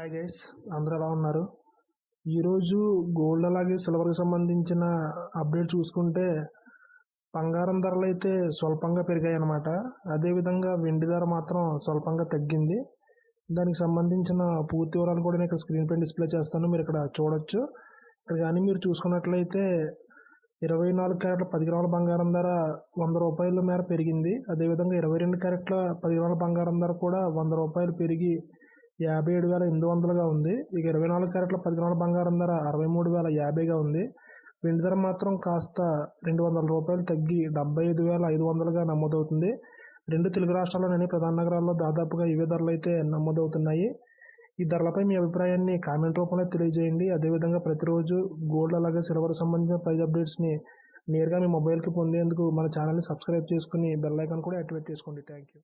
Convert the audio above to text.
Hi guys, అందరూ ఎలా ఉన్నారు? ఈరోజు గోల్డ్ అలాగే సిల్వర్కి సంబంధించిన అప్డేట్ చూసుకుంటే బంగారం ధరలు అయితే స్వల్పంగా పెరిగాయి అన్నమాట. అదేవిధంగా వెండి ధర మాత్రం స్వల్పంగా తగ్గింది. దానికి సంబంధించిన పూర్తి వివరాలు కూడా నేను ఇక్కడ స్క్రీన్ పైన డిస్ప్లే చేస్తాను, మీరు ఇక్కడ చూడొచ్చు. ఇక్కడ కానీ మీరు చూసుకున్నట్లయితే 24 క్యారెట్ల 10 గ్రాముల బంగారం ధర 100 రూపాయల మేర పెరిగింది. అదేవిధంగా 22 క్యారెట్ల 10 గ్రాముల బంగారం ధర కూడా 100 రూపాయలు పెరిగి 57,800గా ఉంది. ఇక 24 క్యారెట్ల 10 గ్రాముల బంగారం ధర 63,050గా ఉంది. వెండి ధర మాత్రం కాస్త 200 రూపాయలు తగ్గి 75,500గా నమోదవుతుంది. రెండు తెలుగు రాష్ట్రాల్లోని ప్రధాన నగరాల్లో దాదాపుగా ఇవే ధరలు అయితే నమోదవుతున్నాయి. ఈ ధరలపై మీ అభిప్రాయాన్ని కామెంట్ రూపంలో తెలియజేయండి. అదేవిధంగా ప్రతిరోజు గోల్డ్ అలాగే సిల్వర్ సంబంధించిన ప్రైస్ అప్డేట్స్ని నేరుగా మీ మొబైల్కి పొందేందుకు మన ఛానల్ని సబ్స్క్రైబ్ చేసుకుని బెల్ ఐకాన్ కూడా యాక్టివేట్ చేసుకోండి. Thank you.